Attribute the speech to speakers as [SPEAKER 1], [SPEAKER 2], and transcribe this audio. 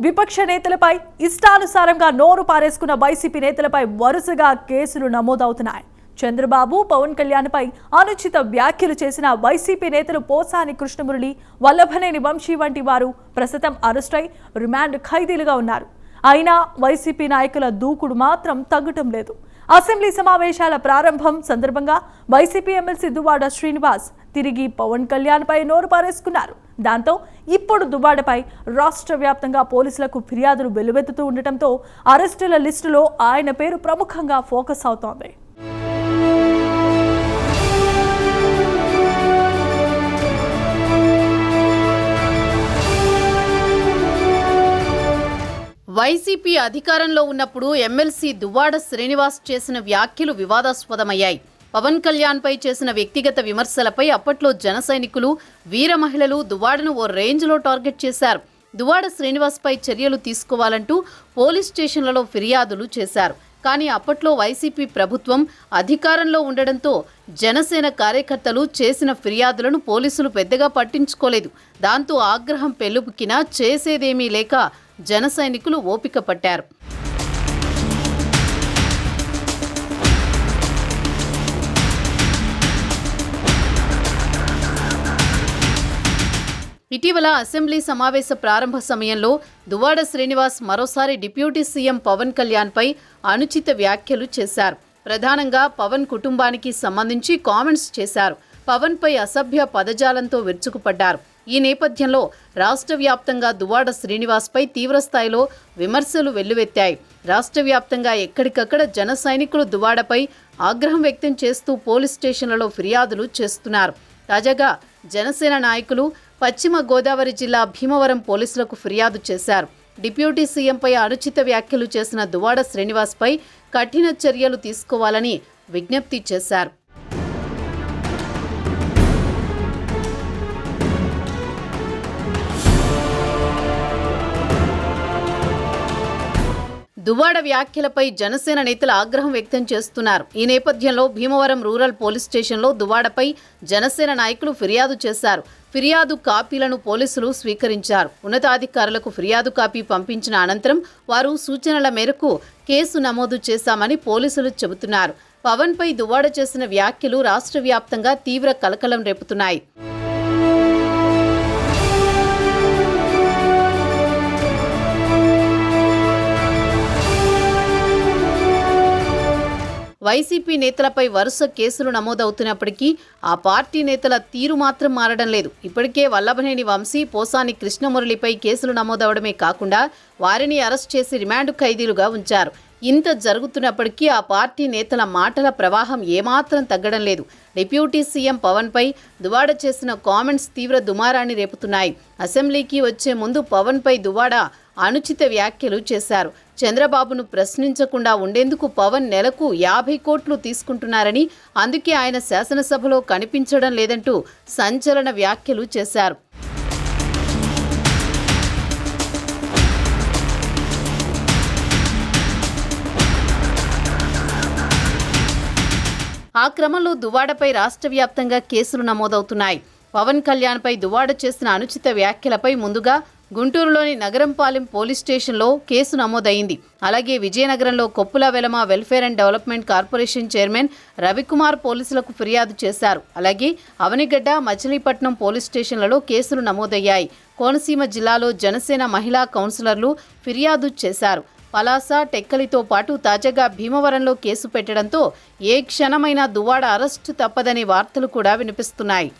[SPEAKER 1] విపక్ష నేతలపై ఇష్టానుసారంగా నోరు పారేసుకున్న వైసీపీ నేతలపై వరుసగా కేసులు నమోదవుతున్నాయి. చంద్రబాబు, పవన్ కళ్యాణ్పై అనుచిత వ్యాఖ్యలు చేసిన వైసీపీ నేతలు పోసాని కృష్ణమురళి, వల్లభనేని వంశీ వంటి వారు ప్రస్తుతం అరెస్టై రిమాండ్ ఖైదీలుగా ఉన్నారు. అయినా వైసీపీ నాయకుల దూకుడు మాత్రం తగ్గటం లేదు. అసెంబ్లీ సమావేశాల ప్రారంభం సందర్భంగా వైసీపీ ఎమ్మెల్సీ దువ్వాడ శ్రీనివాస్ తిరిగి పవన్ కళ్యాణ్పై నోరు పారేసుకున్నారు. దాంతో ఇప్పుడు దువ్వాడపై రాష్ట్ర వ్యాప్తంగా పోలీసులకు ఫిర్యాదులు వెల్లువెత్తుతూ ఉండటంతో అరెస్టుల లిస్టులో ఆయన పేరు ప్రముఖంగా ఫోకస్ అవుతోంది.
[SPEAKER 2] వైసీపీ అధికారంలో ఉన్నప్పుడు ఎమ్మెల్సీ దువ్వాడ శ్రీనివాస్ చేసిన వ్యాఖ్యలు వివాదాస్పదమయ్యాయి. పవన్ కళ్యాణ్పై చేసిన వ్యక్తిగత విమర్శలపై అప్పట్లో జన సైనికులు, వీర మహిళలు దువ్వాడను ఓ రేంజ్లో టార్గెట్ చేశారు. దువ్వాడ శ్రీనివాస్పై చర్యలు తీసుకోవాలంటూ పోలీస్ స్టేషన్లలో ఫిర్యాదులు చేశారు. కానీ అప్పట్లో వైసీపీ ప్రభుత్వం అధికారంలో ఉండడంతో జనసేన కార్యకర్తలు చేసిన ఫిర్యాదులను పోలీసులు పెద్దగా పట్టించుకోలేదు. దాంతో ఆగ్రహం పెల్లుబుకినా చేసేదేమీ లేక జన సైనికులు ఓపిక పట్టారు. ఇటీవల అసెంబ్లీ సమావేశ ప్రారంభ సమయంలో దువ్వాడ శ్రీనివాస్ మరోసారి డిప్యూటీ సీఎం పవన్ కళ్యాణ్పై అనుచిత వ్యాఖ్యలు చేశారు. ప్రధానంగా పవన్ కుటుంబానికి సంబంధించి కామెంట్స్ చేశారు. పవన్పై అసభ్య పదజాలంతో విరుచుకుపడ్డారు. ఈ నేపథ్యంలో రాష్ట్ర వ్యాప్తంగా దువ్వాడ శ్రీనివాస్పై తీవ్రస్థాయిలో విమర్శలు వెల్లువెత్తాయి. రాష్ట్ర వ్యాప్తంగా ఎక్కడికక్కడ జన సైనికులు దువ్వాడపై ఆగ్రహం వ్యక్తం చేస్తూ పోలీస్ స్టేషన్లలో ఫిర్యాదులు చేస్తున్నారు. తాజాగా జనసేన నాయకులు పశ్చిమ గోదావరి జిల్లా భీమవరం పోలీసులకు ఫిర్యాదు చేశారు. డిప్యూటీ సీఎంపై అనుచిత వ్యాఖ్యలు చేసిన దువ్వాడ శ్రీనివాస్పై కఠిన చర్యలు తీసుకోవాలని విజ్ఞప్తి చేశారు. దువ్వాడ వ్యాఖ్యలపై జనసేన నేతలు ఆగ్రహం వ్యక్తం చేస్తున్నారు. ఈ నేపథ్యంలో భీమవరం రూరల్ పోలీస్ స్టేషన్లో దువ్వాడపై జనసేన నాయకులు ఫిర్యాదు చేశారు. ఫిర్యాదు కాపీలను పోలీసులు స్వీకరించారు. ఉన్నతాధికారులకు ఫిర్యాదు కాపీ పంపించిన అనంతరం వారు సూచనల మేరకు కేసు నమోదు చేశామని పోలీసులు చెబుతున్నారు. పవన్పై దువ్వాడ చేసిన వ్యాఖ్యలు రాష్ట్ర వ్యాప్తంగా తీవ్ర కలకలం రేపుతున్నాయి. వైసీపీ నేతలపై వరుస కేసులు నమోదవుతున్నప్పటికీ ఆ పార్టీ నేతల తీరు మాత్రం మారడం లేదు. ఇప్పటికే వల్లభనేని వంశీ, పోసాని కృష్ణమురళిపై కేసులు నమోదవడమే కాకుండా వారిని అరెస్ట్ చేసి రిమాండ్ ఖైదీలుగా ఉంచారు. ఇంత జరుగుతున్నప్పటికీ ఆ పార్టీ నేతల మాటల ప్రవాహం ఏమాత్రం తగ్గడం లేదు. డిప్యూటీ సీఎం పవన్పై దువ్వాడ చేసిన కామెంట్స్ తీవ్ర దుమారాన్ని రేపుతున్నాయి. అసెంబ్లీకి వచ్చే ముందు పవన్పై దువ్వాడ అనుచిత వ్యాఖ్యలు చేశారు. చంద్రబాబును ప్రశ్నించకుండా ఉండేందుకు పవన్ నెలకు 50 కోట్లు తీసుకుంటున్నారని, అందుకే ఆయన శాసనసభలో కనిపించడం లేదంటూ సంచలన వ్యాఖ్యలు చేశారు. ఆ క్రమంలో దువ్వాడపై రాష్ట్ర వ్యాప్తంగా కేసులు నమోదవుతున్నాయి. పవన్ కళ్యాణ్పై దువ్వాడ చేసిన అనుచిత వ్యాఖ్యలపై ముందుగా గుంటూరులోని నగరంపాలెం పోలీస్ స్టేషన్లో కేసు నమోదైంది. అలాగే విజయనగరంలో Koppula Velama welfare and development corporation chairman Ravikumar పోలీసులకు ఫిర్యాదు చేశారు. అలాగే అవనిగడ్డ, మచిలీపట్నం పోలీస్ స్టేషన్లలో కేసులు నమోదయ్యాయి. కోనసీమ జిల్లాలో జనసేన మహిళా కౌన్సిలర్లు ఫిర్యాదు చేశారు. పలాస, టెక్కలితో పాటు తాజాగా భీమవరంలో కేసు పెట్టడంతో ఏ క్షణమైనా దువ్వాడ అరెస్టు తప్పదనే వార్తలు కూడా వినిపిస్తున్నాయి.